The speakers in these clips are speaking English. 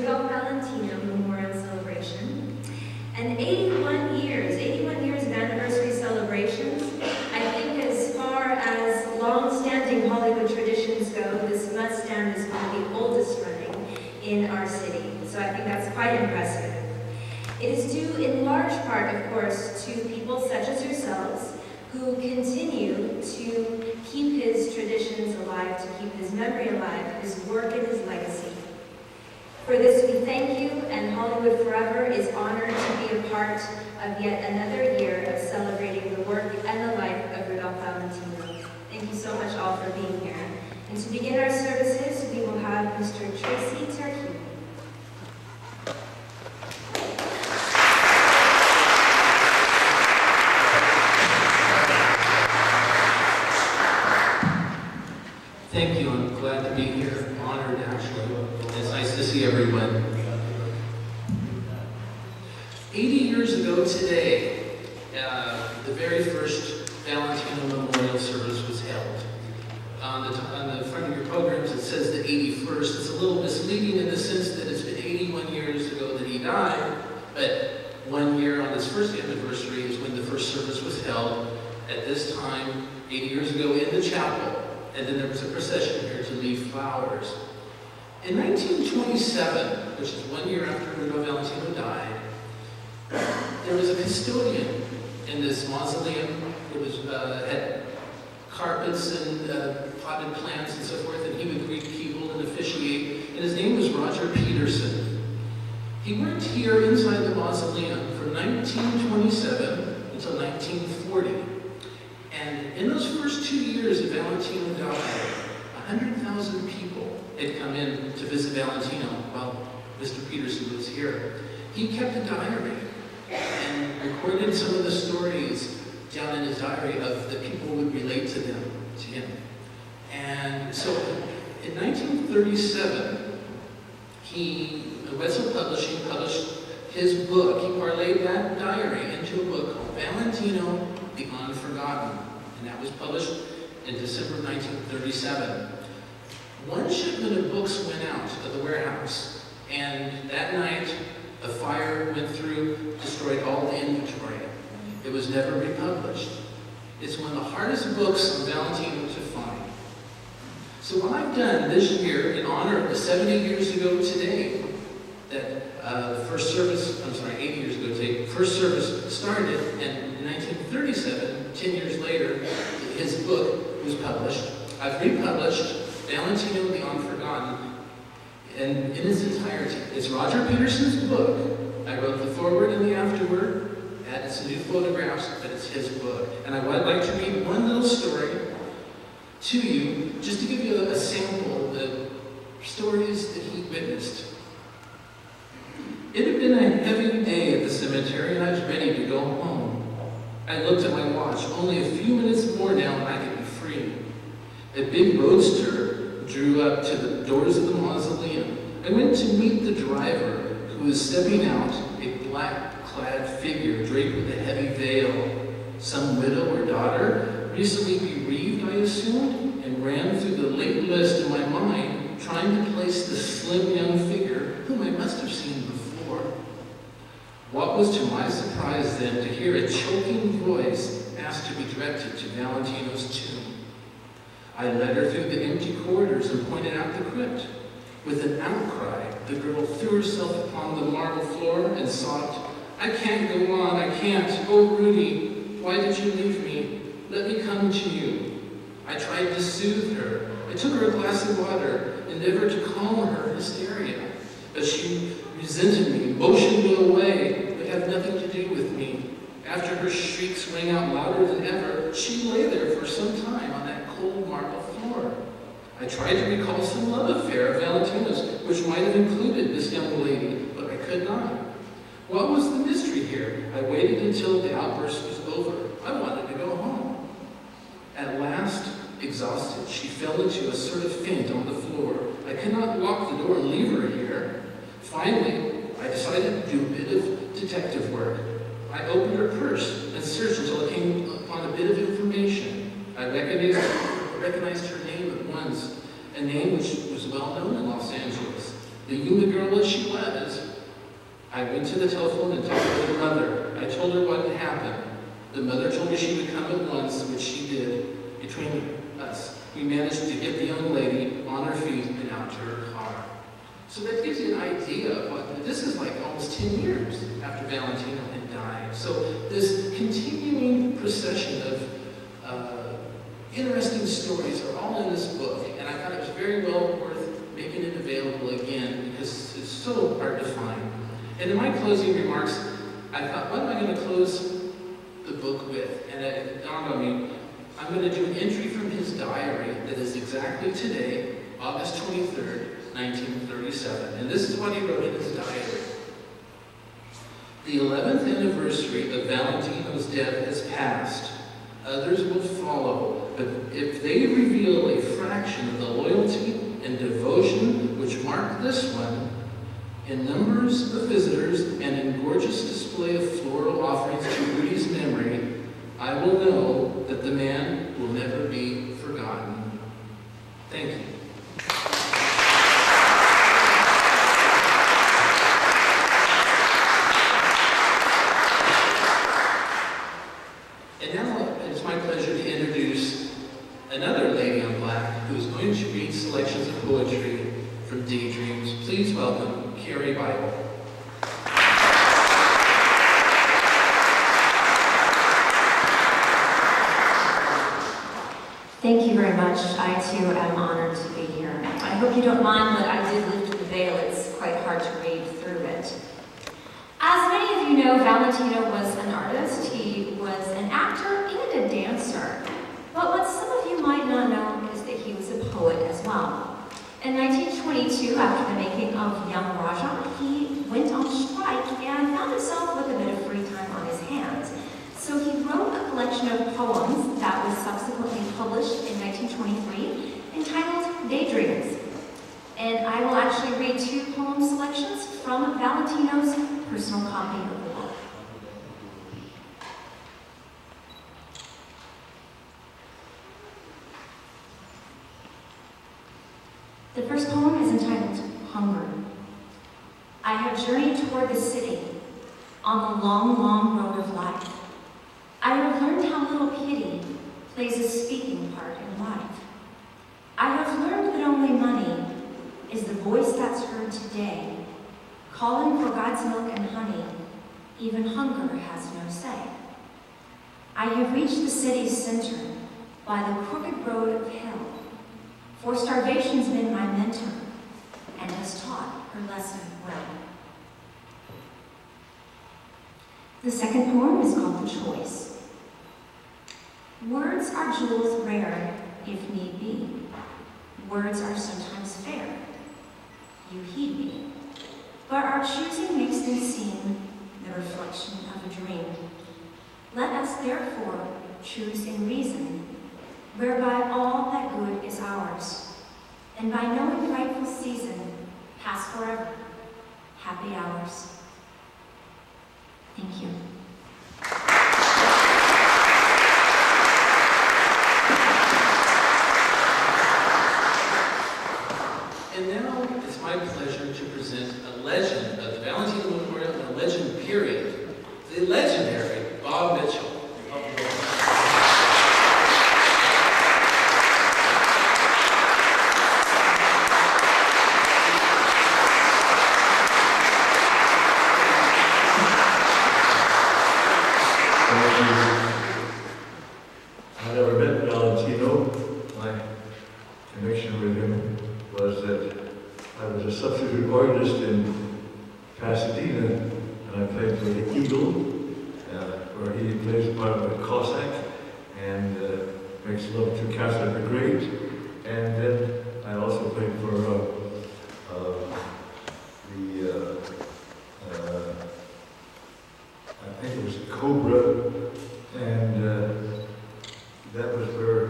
Valentino Memorial Celebration. And 81 years of anniversary celebrations. I think as far as long-standing Hollywood traditions go, this must stand as one of the oldest running in our city. So I think that's quite impressive. It is due in large part, of course, to people such as yourselves who continue to keep his traditions alive, to keep his memory alive, his work and his legacy. For this we thank you, and Hollywood Forever is honored to be a part of yet another year of celebrating the work and the life of Rudolph Valentino. Thank you so much all for being here. And to begin our services, we will have Mr. Tracy Terhune. Thank you. I'm glad to be here. I'm honored, actually. It's nice to see everyone. 80 years ago today, the very first Valentino Memorial Service was held. On the front of your programs, it says the 81st. It's a little misleading in the sense that it's been 81 years ago that he died, but 1 year on his first anniversary is when the first service was held. At this time, 80 years ago, in the chapel. And then there was a procession here to leave flowers. In 1927, which is 1 year after Rudolph Valentino died, there was a custodian in this mausoleum. It was had carpets and potted plants and so forth, and he would greet people and officiate. And his name was Roger Peterson. He worked here inside the mausoleum from 1927 until 1940. And in those first 2 years that Valentino died, 100,000 people had come in to visit Valentino while Mr. Peterson was here. He kept a diary and recorded some of the stories down in his diary of the people would relate to him. And so in 1937, Wetzel Publishing published his book. He parlayed that diary into a book called Valentino, the Unforgotten. And that was published in December of 1937. One shipment of books went out of the warehouse, and that night a fire went through, destroyed all the inventory. It was never republished. It's one of the hardest books on Valentino to find. So what I've done this year in honor of the 70 years ago today that the first service, 80 years ago today, first service started, and in 1937, 10 years later, his book was published. I've republished Valentino the Unforgotten in its entirety. It's Roger Peterson's book. I wrote the foreword and the afterword, added some new photographs, but it's his book. And I would like to read one little story to you, just to give you a sample of the stories that he witnessed. It had been a heavy day at the cemetery, and I was ready to go home. I looked at my watch. Only a few minutes more now and I could be free. A big roadster drew up to the doors of the mausoleum. I went to meet the driver, who was stepping out, a black-clad figure draped with a heavy veil. Some widow or daughter, recently bereaved, I assumed, and ran through the late list in my mind, trying to place the slim young figure whom I must have seen before. What was to my surprise then to hear a choking voice ask to be directed to Valentino's tomb. I led her through the empty corridors and pointed out the crypt. With an outcry, the girl threw herself upon the marble floor and sobbed, "I can't go on, I can't. Oh, Rudy, why did you leave me? Let me come to you." I tried to soothe her. I took her a glass of water, endeavored to calm her hysteria. But she resented me, motioned me away. But have nothing to do with me. After her shrieks rang out louder than ever, she lay there for some time on that cold marble floor. I tried to recall some love affair of Valentino's, which might have included this young lady, but I could not. What was the mystery here? I waited until the outburst was over. I wanted to go home. At last, exhausted, she fell into a sort of faint on the floor. I could not lock the door and leave her here. Finally, I decided to do a bit of detective work. I opened her purse and searched until I came upon a bit of information. I recognized her name at once, a name which was well known in Los Angeles. Leaving the girl as she was, I went to the telephone and talked with her mother. I told her what had happened. The mother told me she would come at once, which she did. Between us, we managed to get the young lady on her feet and out to her car. So that gives you an idea of what, this is like almost 10 years after Valentino had died. So this continuing procession of interesting stories are all in this book, and I thought it was very well worth making it available again because it's so hard to find. And in my closing remarks, I thought, what am I going to close the book with? And it dawned on me, I'm going to do an entry from his diary that is exactly today, August 23rd, 1937. And this is what he wrote in his diary. The 11th anniversary of Valentino's death has passed. Others will follow, but if they reveal a fraction of the loyalty and devotion which mark this one, in numbers of visitors and in gorgeous display of floral offerings to Rudy's memory, I will know that the man will never be forgotten. Thank you. And now it's my pleasure to introduce another lady in black who is going to read selections of poetry from Daydreams. Please welcome Carrie Bible. Thank you very much. I too am honored to be here. I hope you don't mind that I did lift the veil. It's quite hard to read through it. As many of you know, Valentino was an artist. He was an actor and a dancer. But what some of you might not know is that he was a poet as well. In 1922, after the making of Young Raja, he went on strike and found himself with a bit of free time on his hands. So he wrote a collection of poems that was subsequently published in 1923 entitled Daydreams. And I will actually read two poem selections from Valentino's personal copy of the book. The first poem is entitled Hunger. I have journeyed toward the city on the long, long road of life. I have learned how little pity plays a speaking part in life. I have learned that only money is the voice that's heard today, calling for God's milk and honey. Even hunger has no say. I have reached the city's center by the crooked road of hell, for starvation's been my mentor and has taught her lesson well. The second poem is called The Choice. Words are jewels rare, if need be. Words are sometimes fair. You heed me. But our choosing makes them seem the reflection of a dream. Let us therefore choose in reason, whereby all that good is ours, and by knowing rightful season, pass forever, happy hours. Thank you. And now it's my pleasure to present a legend of the Valentino Memorial and a legend period, the legendary Bob Mitchell. I never met Valentino. My connection with him was that I was a substitute organist in Pasadena, and I played for the Eagle, where he plays part of a Cossack and makes love to Catherine the Great. And then I also played for I think it was Cobra, and that was where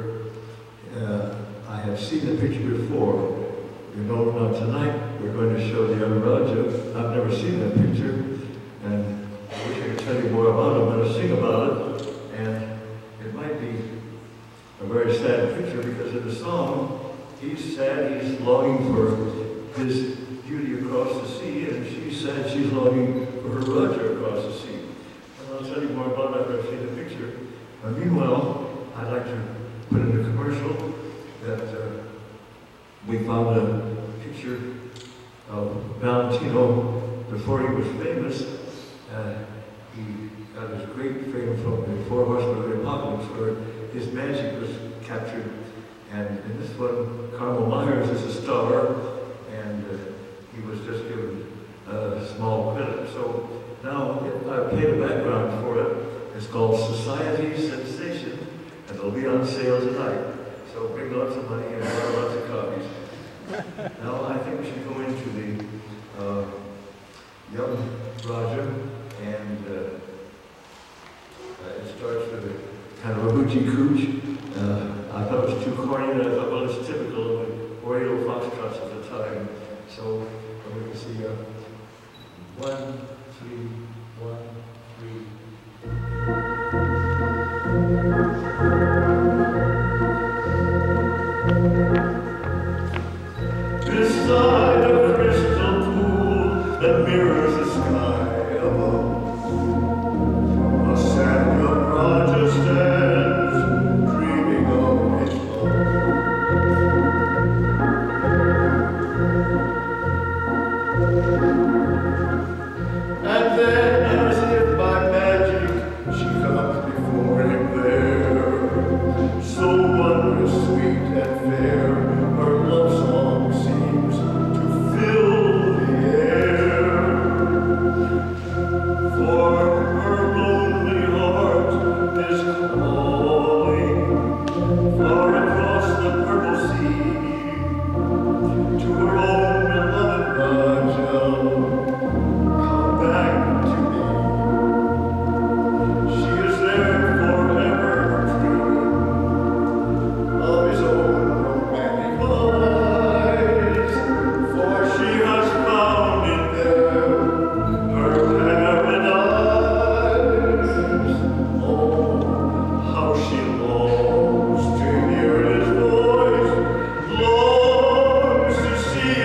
I had seen the picture before. You know, now tonight we're going to show the young relative. I've never seen that picture, and I wish I could tell you more about it. I'm going to sing about it, and it might be a very sad picture because in the song, he's sad, he's longing for his beauty across the sea, and she's sad, she's longing for her Roger across the sea. And I'll tell you more about it after I see the picture. But meanwhile, I'd like to put in a commercial that we found a picture of Valentino before he was famous. He got his great fame from the Four Horsemen of the Apocalypse, where his magic was captured. And in this one, Carmel Myers is a star, and he was just given a small credit. So now I played a background for it. It's called Society Sensation, and it'll be on sale tonight. So bring lots of money and buy lots of copies. Now I think we should go into the young Roger, and it starts with a kind of a hoochie cooch. I thought it was too corny, and I thought, well, it's typical of the Oriental foxtrots at the time. So we can see 1, 3, 1, 3. Beside a crystal pool that mirrors the sky above, a sad young Roger stands, dreaming of his love. And then, as if by magic, she comes before him there, so wondrous, sweet and fair, her love song seems to fill the air. For her lonely heart is calling far across the purple sea to her own beloved Roger. Come back to me. She is there forever, dreaming of his own romantic eyes, for she has found in them her paradise. Oh, how she longs to hear his voice, longs to see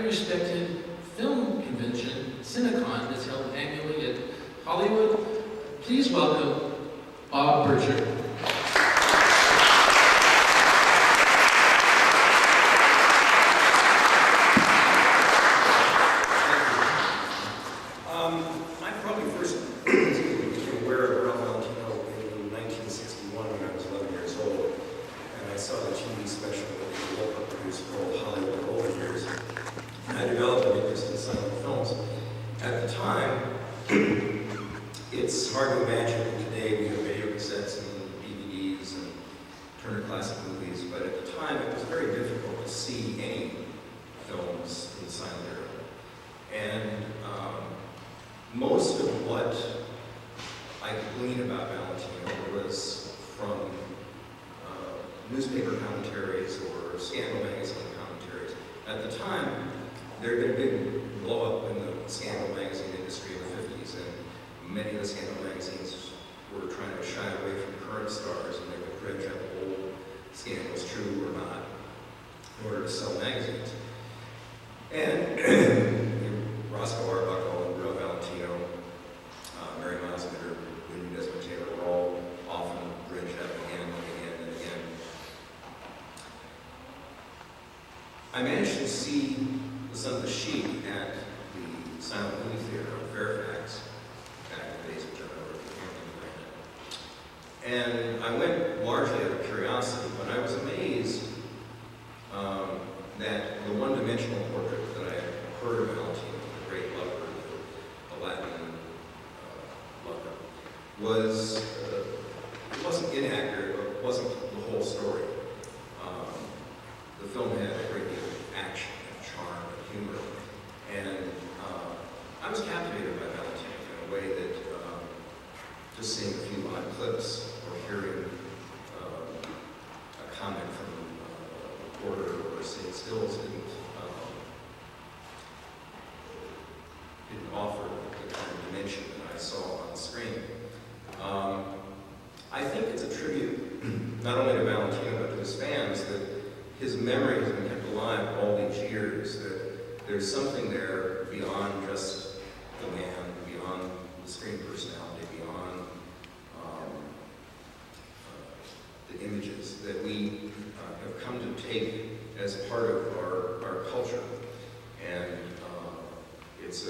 highly respected film convention, Cinecon, is held annually at Hollywood. Please welcome Bob Bircher. I probably first became aware of Valentino in 1961 when I was 11 years old, and I saw the TV special that the local produced called Hollywood Golden Years, and I developed an interest in silent films. At the time, it's hard to imagine that today we have video cassettes and DVDs and Turner Classic Movies, but at the time it was very difficult to see any films in the silent era. And most of what I could glean about Valentino was from newspaper commentaries or Scandal magazine commentaries. At the time, there had been a big blow-up in the Scandal magazine industry in the 50s, and many of the Scandal magazines were trying to shy away from current stars, and they would dredge up old scandals, true or not, in order to sell magazines. And Roscoe Arbuckle and Real Valentino, Mary Miles Minter, William Desmond Taylor were all often dredged up again and again and again. I managed to see The Son of the Sheep at the Silent Movie Theater in Fairfax, back in the days of John Overton and I went largely out of curiosity, but I was amazed that the one-dimensional portrait that I had heard of Valentino, the great lover, the Latin lover, was, it wasn't inaccurate, but it wasn't the whole story. The film had a great deal of action and charm and humor, and I was captivated by Valentino in a way that just seeing a few odd clips or hearing a comment from a reporter or seeing stills didn't offer the kind of dimension that I saw on the screen. I think it's a tribute not only to Valentino but to his fans that his memory has been kept alive all these years, that there's something there beyond just the man, beyond the screen personality, beyond the images that we have come to take as part of our culture. And it's a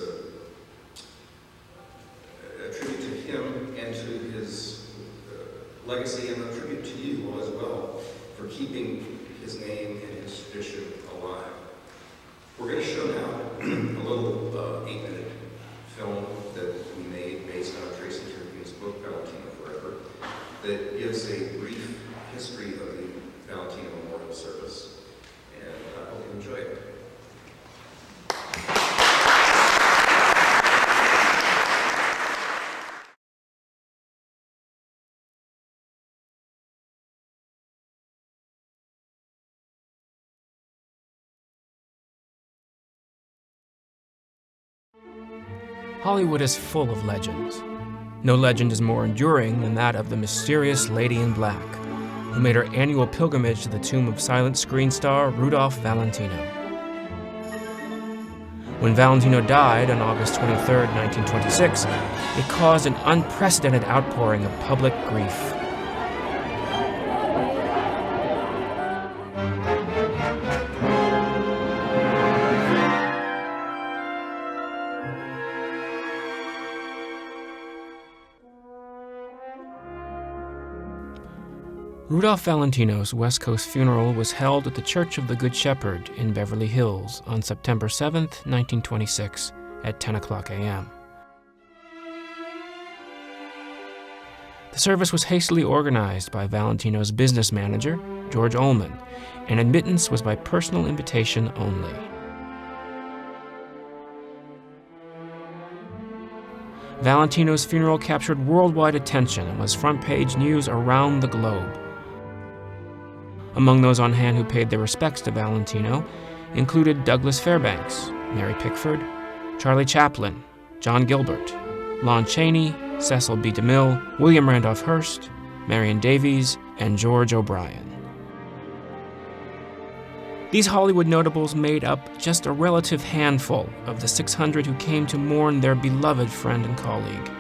tribute to him and to his legacy, and a tribute to you as well for keeping his name and his tradition alive. We're going to show now a little 8-minute film that we made based on Tracy Turpin's book, Valentino Forever, that gives a brief history of the Valentino Memorial Service, and I hope you enjoy it. Hollywood is full of legends. No legend is more enduring than that of the mysterious Lady in Black, who made her annual pilgrimage to the tomb of silent screen star Rudolph Valentino. When Valentino died on August 23, 1926, it caused an unprecedented outpouring of public grief. Rudolph Valentino's West Coast funeral was held at the Church of the Good Shepherd in Beverly Hills on September 7, 1926, at 10 o'clock a.m. The service was hastily organized by Valentino's business manager, George Ullman, and admittance was by personal invitation only. Valentino's funeral captured worldwide attention and was front-page news around the globe. Among those on hand who paid their respects to Valentino included Douglas Fairbanks, Mary Pickford, Charlie Chaplin, John Gilbert, Lon Chaney, Cecil B. DeMille, William Randolph Hearst, Marion Davies, and George O'Brien. These Hollywood notables made up just a relative handful of the 600 who came to mourn their beloved friend and colleague.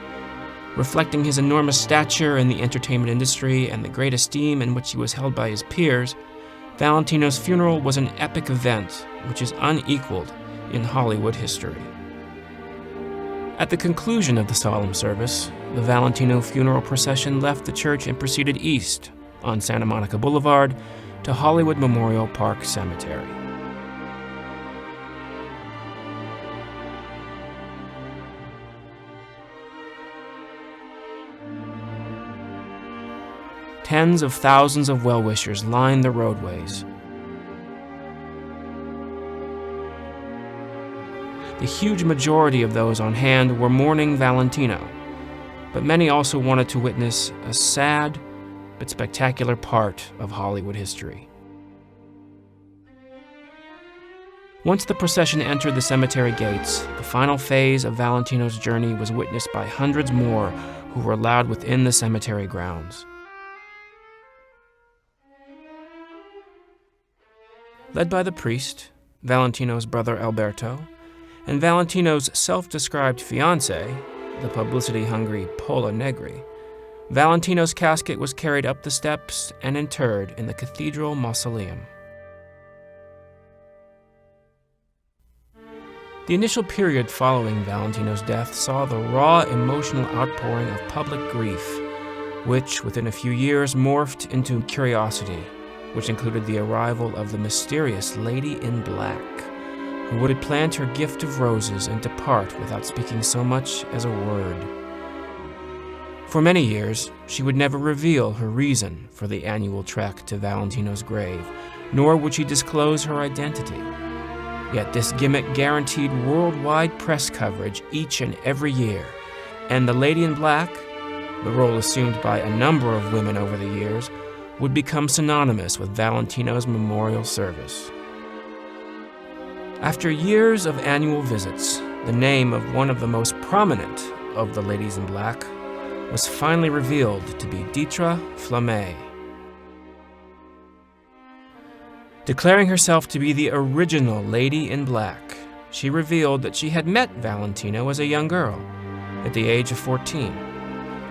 Reflecting his enormous stature in the entertainment industry and the great esteem in which he was held by his peers, Valentino's funeral was an epic event which is unequaled in Hollywood history. At the conclusion of the solemn service, the Valentino funeral procession left the church and proceeded east on Santa Monica Boulevard to Hollywood Memorial Park Cemetery. Tens of thousands of well-wishers lined the roadways. The huge majority of those on hand were mourning Valentino, but many also wanted to witness a sad but spectacular part of Hollywood history. Once the procession entered the cemetery gates, the final phase of Valentino's journey was witnessed by hundreds more who were allowed within the cemetery grounds. Led by the priest, Valentino's brother Alberto, and Valentino's self-described fiancée, the publicity-hungry Pola Negri, Valentino's casket was carried up the steps and interred in the cathedral mausoleum. The initial period following Valentino's death saw the raw emotional outpouring of public grief, which within a few years morphed into curiosity, which included the arrival of the mysterious Lady in Black, who would plant her gift of roses and depart without speaking so much as a word. For many years, she would never reveal her reason for the annual trek to Valentino's grave, nor would she disclose her identity. Yet this gimmick guaranteed worldwide press coverage each and every year, and the Lady in Black, the role assumed by a number of women over the years, would become synonymous with Valentino's memorial service. After years of annual visits, the name of one of the most prominent of the Ladies in Black was finally revealed to be Dietra Flammé. Declaring herself to be the original Lady in Black, she revealed that she had met Valentino as a young girl, at the age of 14.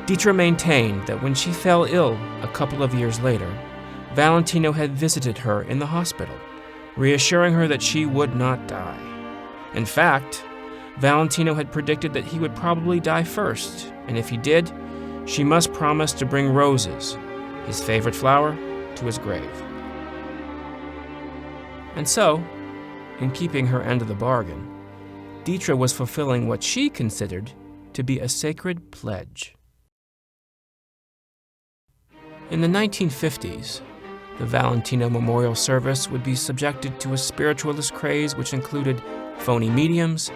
Dietra maintained that when she fell ill a couple of years later, Valentino had visited her in the hospital, reassuring her that she would not die. In fact, Valentino had predicted that he would probably die first, and if he did, she must promise to bring roses, his favorite flower, to his grave. And so, in keeping her end of the bargain, Dietra was fulfilling what she considered to be a sacred pledge. In the 1950s, the Valentino Memorial Service would be subjected to a spiritualist craze which included phony mediums,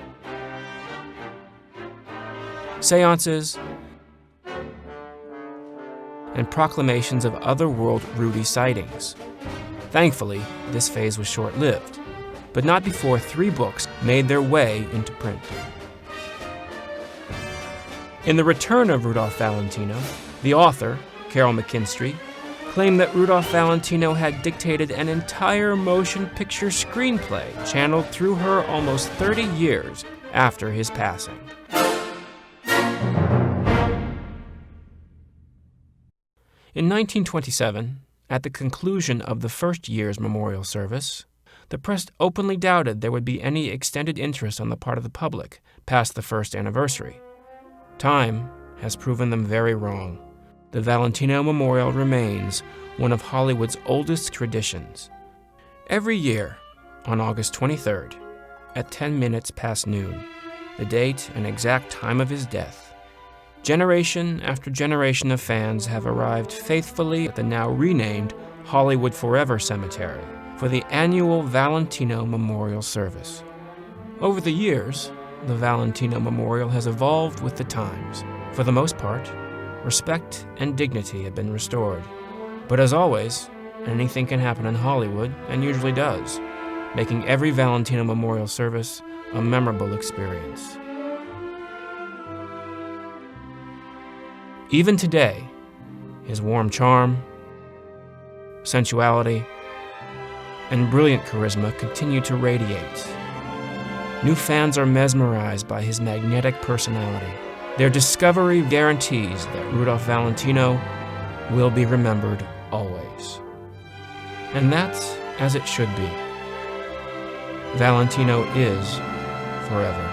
seances, and proclamations of otherworld Rudy sightings. Thankfully, this phase was short-lived, but not before 3 books made their way into print. In The Return of Rudolph Valentino, the author, Carol McKinstry, claimed that Rudolph Valentino had dictated an entire motion picture screenplay channeled through her almost 30 years after his passing. In 1927, at the conclusion of the first year's memorial service, the press openly doubted there would be any extended interest on the part of the public past the first anniversary. Time has proven them very wrong. The Valentino Memorial remains one of Hollywood's oldest traditions. Every year, on August 23rd, at 10 minutes past noon, the date and exact time of his death, generation after generation of fans have arrived faithfully at the now renamed Hollywood Forever Cemetery for the annual Valentino Memorial Service. Over the years, the Valentino Memorial has evolved with the times. For the most part, respect and dignity have been restored. But as always, anything can happen in Hollywood, and usually does, making every Valentino Memorial Service a memorable experience. Even today, his warm charm, sensuality, and brilliant charisma continue to radiate. New fans are mesmerized by his magnetic personality. Their discovery guarantees that Rudolph Valentino will be remembered always. And that's as it should be. Valentino is forever.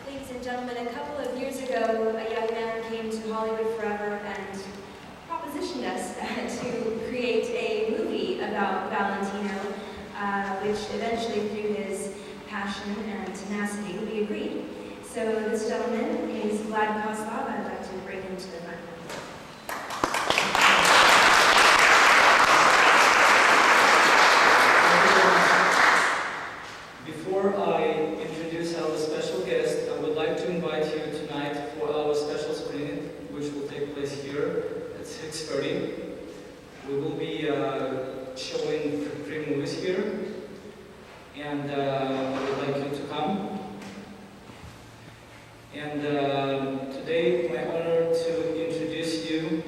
Ladies and gentlemen, a couple of years ago, a young man came to Hollywood Forever and propositioned us to create a movie about Valentino, which eventually, through his passion and tenacity, we agreed. So this gentleman is Vlad Kozlov. I'd like to bring him to the front. Before I introduce our special guest, I would like to invite you tonight for our special screening, which will take place here at 6:30. We will be showing 3 movies here, and I would like you to come. And today, my honor to introduce you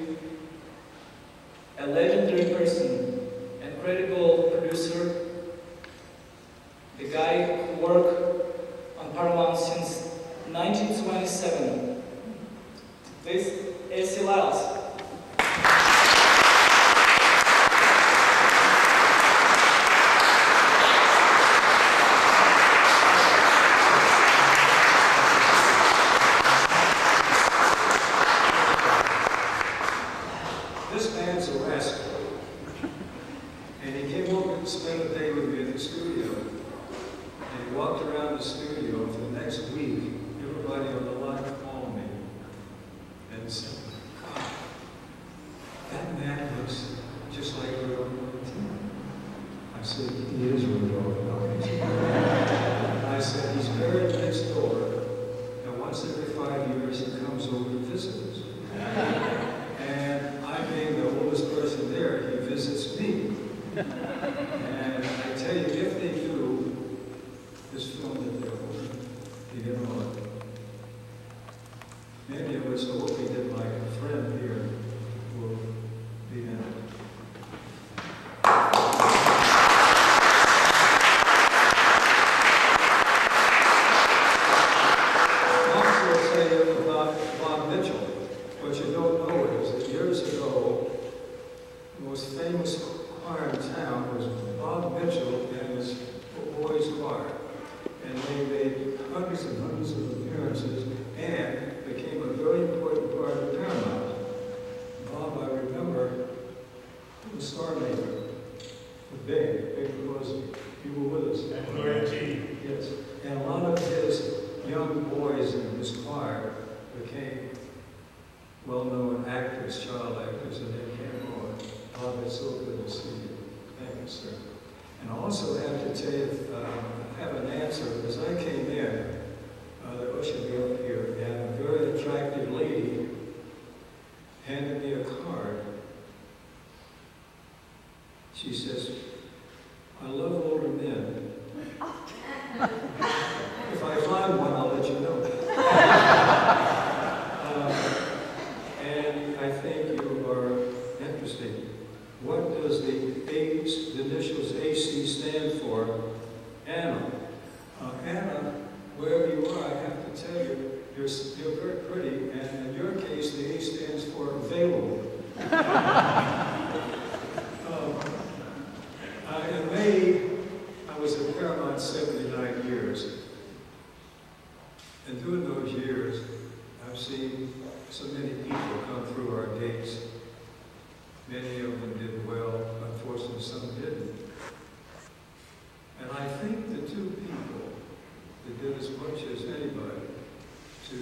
a legendary person, a credible producer, the guy who worked on Paramount since 1927. This is Lyles. This man's a rascal, and he came over to spend a day with me in the studio. And he walked around the studio for the next week. Everybody on the line called me and said, "God, that man looks just like Rudolph Valentino." I said, "He is Rudolph Valentino." I said, "He's buried next door, and once every 5 years he comes over to visit us." And I, being the oldest person there, he visits me. And I tell you, if they do this film that they're holding, you get on. Many of us hope we did like a friend here will be in it. I'll also tell you about Bob Mitchell. What you don't know is that years ago, the most famous choir in town was Bob Mitchell and his boys' choir. And they made hundreds and hundreds of appearances and became a very important part of Paramount. Bob, I remember, was Star Maker. Big because you were with us. Yes. And a lot of his young boys in his choir became well-known actors, child actors, and they came on. Bob, it's so good to see you. Thank you, sir. And I also have to tell you, I have an answer. As I came in, the usher be up here, and a very attractive lady handed me a card. She says, "I love older men. If I find one, I'll let you know." And I think you are interesting. What does the initials AC stand for? Anna. Anna, wherever you are, I have to tell you, you're very pretty, and in your case, the A stands for available. In May, I was at Paramount 79 years. And during those years, I've seen so many people come through our gates. Many of them did well, unfortunately some didn't. And I think the two people that did as much as anybody to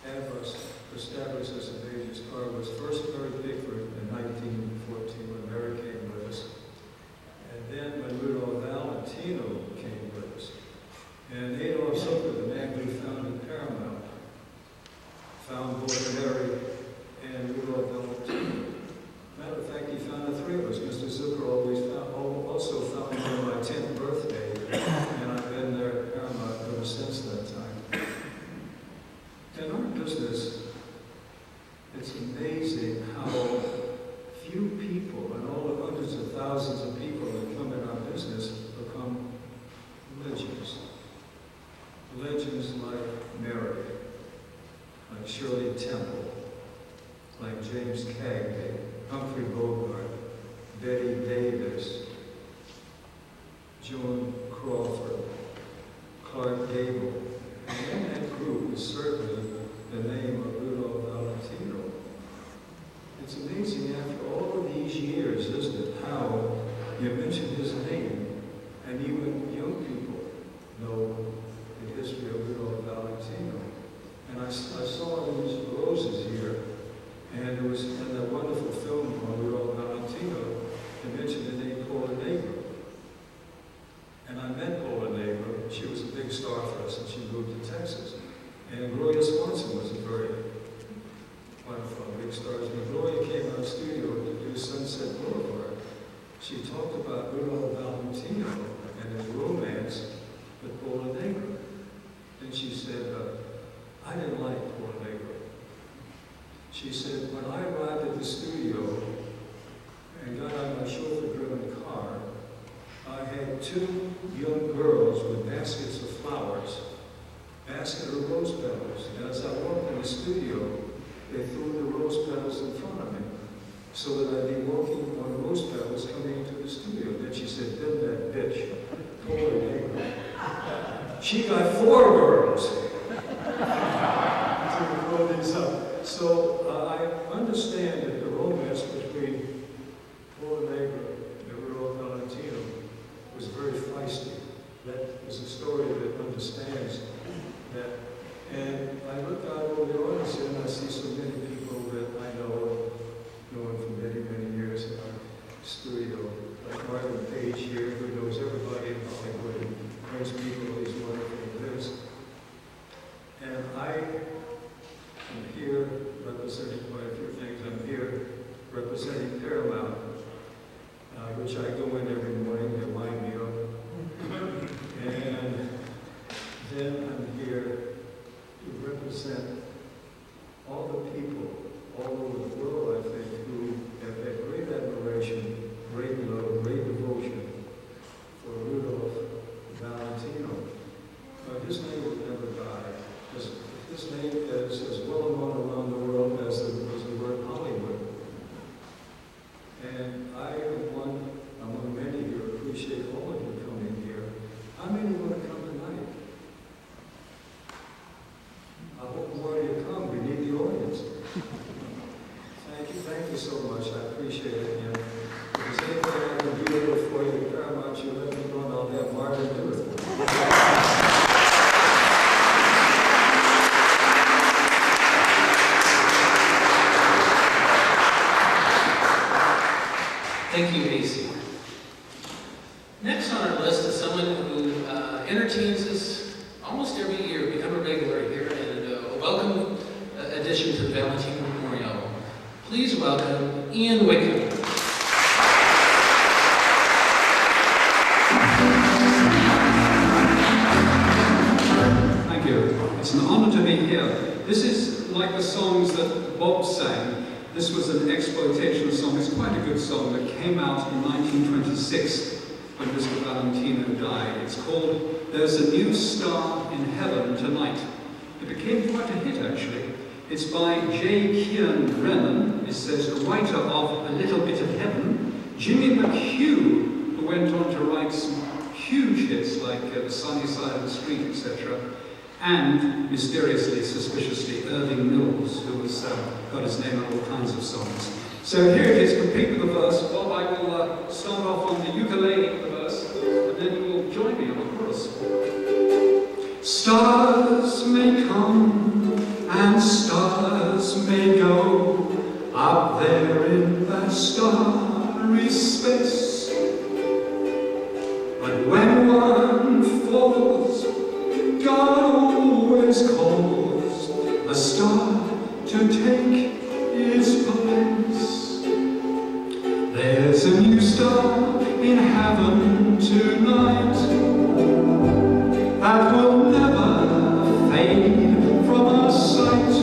have us establish us a major star was first Mary Pickford in 1914 when Mary came with us. And then when Rudolph Valentino Ross Hooker, the man who founded Paramount, found both Mary and Rudolph Valentino. Matter of fact, he founded three of us. Mr. Zucker also found me on my 10th birthday, and I've been there at Paramount ever since that time. In our business, it's amazing how few people, and all the hundreds of thousands of people that come in our business, become legends. Legends like Mary, like Shirley Temple, like James Cagney, Humphrey Bogart, Betty Davis, Joan Crawford, Clark Gable. And in that group is certainly the name of Rudolph Valentino. It's amazing after all of these years, isn't it, how you mention his name, and even young people know the history of Rudolph Valentino. And I saw these roses here, and it was in that wonderful film on Rudolph Valentino, they mentioned the name Paula Negro. And I met Paula Negro. She was a big star for us, and she moved to Texas. And Gloria Swanson was a very one of our big stars. When Gloria came out of the studio to do Sunset Boulevard, she talked about Rudolph Valentino and his romance with Paula Negro. Then she said, I didn't like Paula Negro. She said, when I arrived at the studio and got out of my chauffeur-driven car, I had two young girls with baskets of flowers, basket of rose petals. And as I walked in the studio, they threw the rose petals in front of me so that I'd be walking on rose petals coming into the studio. Then she said, then that bitch, Paula Negro. She got 4 girls to grow these up. So I understand that the romance between Paula Negro and Rudolph Valentino was very feisty. That is a story that understands that. And I look out over the audience here and I see so many people that I know, known for many, many years in our studio. Like Marvin Page here, who knows everybody in Hollywood and brings people to these wonderful events. And I am here representing quite a few things. I'm here representing Paramount, which I go in every morning to wind me up. And then I'm here to represent all the people all over the world, I think, who have had great admiration, great love, great devotion for Rudolph Valentino. But his name will never die. His name is as well known around the world as the word Hollywood. And I am one among many who appreciate all of you coming here. How many want to come tonight? I hope more of you come. We need the audience. Thank you so much. I appreciate it. And if there's anything I can do for you at Paramount, you let me know and I'll have Martin do it. Thank you, AC. Next on our list is someone who entertains us almost every year, become a regular here, and a welcome addition to the Valentino Memorial. Please welcome Ian Wickham. Thank you. It's an honor to be here. This is like the songs that Bob sang. This was an exploitation song. It's quite a good song that came out in 1926 when Mr. Valentino died. It's called There's a New Star in Heaven Tonight. It became quite a hit, actually. It's by J. Kieran Brennan. It says, writer of A Little Bit of Heaven. Jimmy McHugh, who went on to write some huge hits like The Sunny Side of the Street, etc. And, mysteriously, suspiciously, Irving Mills, who has got his name on all kinds of songs. So here it is, complete with the verse. Bob, I will start off on the ukulele with the verse, and then you will join me on the chorus. Stars may come, and stars may go, up there in that starry space. But when one falls, God always cause a star to take its place. There's a new star in heaven tonight that will never fade from our sight.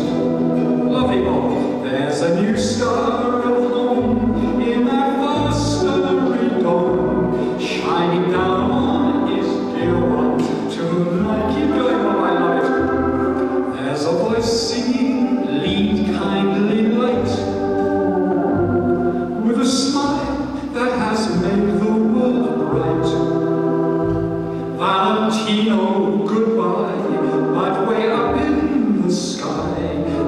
Lovely Bob, there's a new star of home in that vast starry dome, shining down on his dear ones tonight. Keep going, Bob, I love it. There's a voice singing, lead kindly light, with a smile that has made the world bright. Valentino, goodbye, but way up in the sky,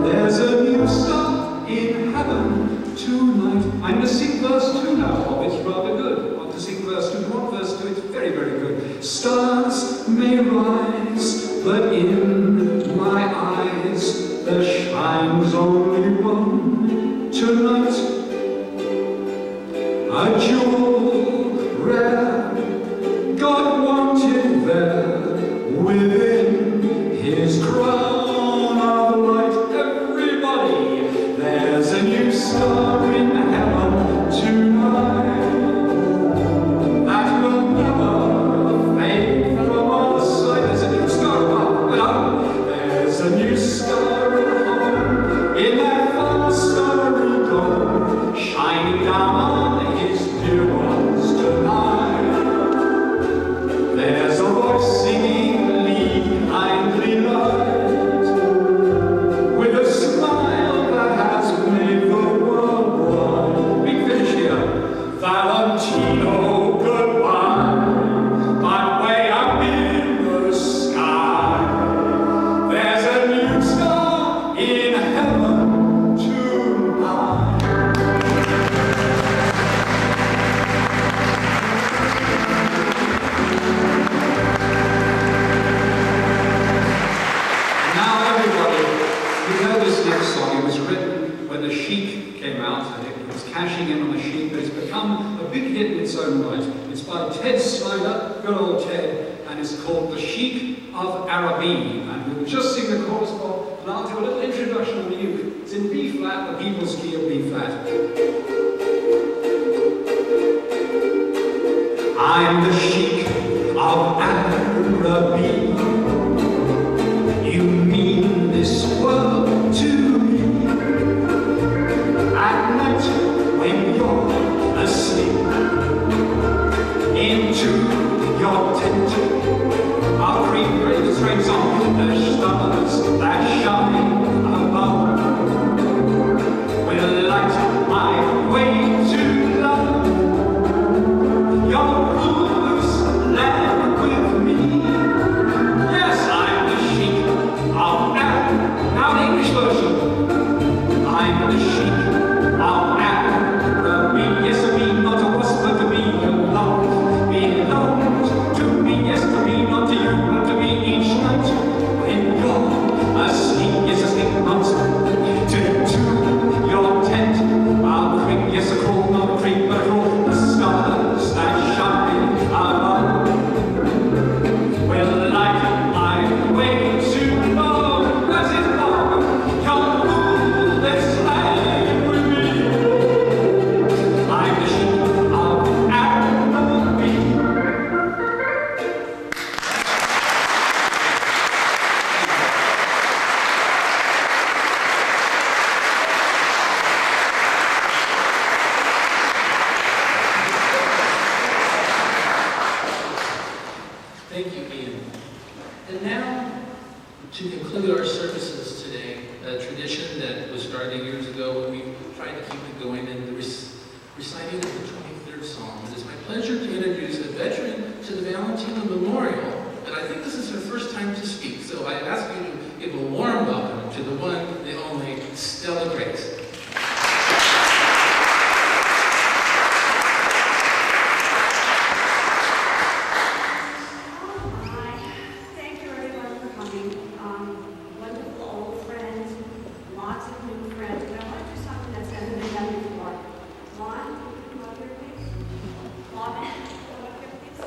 there's a new star in heaven tonight. I'm going to sing verse 2 now, Bob. It's rather good. I want to sing verse 2. If you want verse 2, it's very, very good. Stars may rise, but in my eyes there shines only one tonight. A jewel rare, God wanted there within his crown of light. Everybody, there's a new star in heaven tonight that will never fade from our sight. There's a new star above. There's a new star at home in that far starry dome, shining down on his dear ones tonight. There's a voice singing, lead kindly light, with a smile that has made the world bright. Big finish here. Valentino, goodbye, but way up in the sky, there's a new star in heaven tonight. Now everybody, you know this next song. It was written when the Sheik came out, and it was cashing in on the Sheik, but it's become a big hit in its own right. It's by Ted Snyder, good old Ted, and it's called The Sheik of Araby. And we'll just sing the chorus, Bob, and I'll do a little introduction on you. It's in B flat, the People's key of B flat. I'm the Sheik of Araby. You mean this world to me. At night when you're asleep, into your tent I'll creep strings on the stars that shine above, will light my way to love. Your rulers land with me. Yes, I'm the Sheik of Araby. Now the English version. I'm the Sheik of Araby. Yes, to me, not a wasp, but to be alone. Belongs to me, yes, to me, not to you, but to me each night. When you're asleep, yes, asleep, not to your tent. I'll creep, yes, a crawl, not a creep, but a crawl. The stars that shine above will light my way to love. That's it, love. Come rule this land with me. I'm the Sheik of Araby. Thank you, Ian. And now, to conclude our services today, a tradition that was started years ago when we tried to keep it going in the reciting of the 23rd Psalm. It is my pleasure to introduce a veteran to the Valentino Memorial, and I think this is her first time to speak, so I ask you to give a warm welcome to the one, the only, Stella Grace. Thank you everyone for coming. Wonderful old friends, lots of new friends, but I want to do something that's never been done before. Lon, come up here please. Lon, come up here please.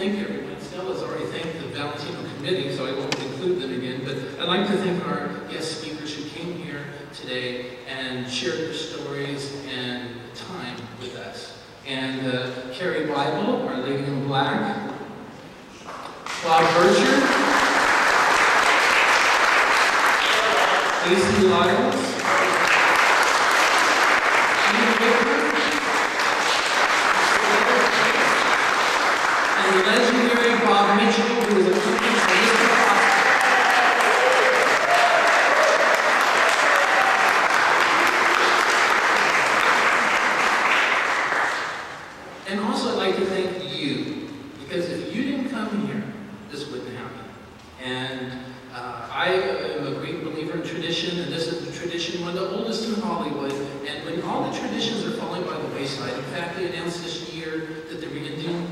thank everyone. Stella's already thanked the Valentino Committee, so I won't include them again, but I'd like to thank our guest speakers who came here today and shared their stories and time with us. And Carrie Bible, Our Lady in Black, Bob Bircher, Casey Lyles, and the legendary Bob Mitchell, who was accompanied by Mr. Fox. And also I'd like to thank you, because if you didn't come here, this wouldn't happen. And I am a great believer in tradition, and this is the tradition, one of the oldest in Hollywood. And when all the traditions are falling by the wayside, in fact, they announced this year that they're going to do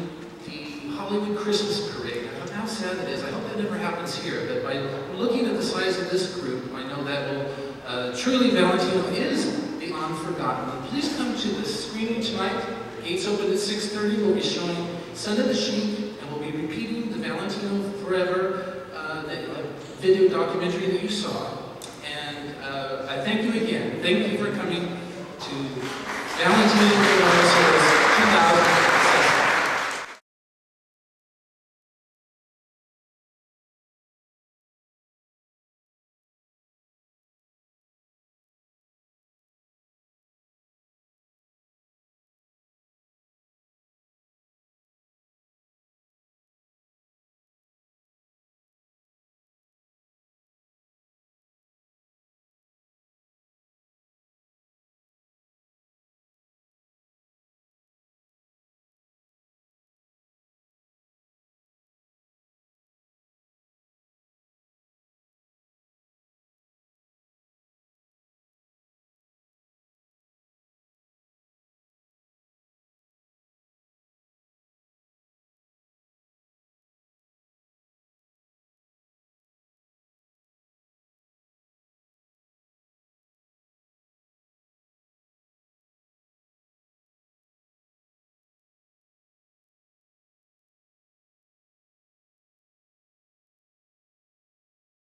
the Hollywood Christmas Parade. I don't know how sad it is. I hope that never happens here. But by looking at the size of this group, I know that will truly, Valentino is the unforgotten. Please come to the screening tonight. Gates open at 6:30. We'll be showing Son of the Sheep, and we'll be repeating the Valentino Forever video documentary that you saw. And I thank you again. Thank you for coming to Valentino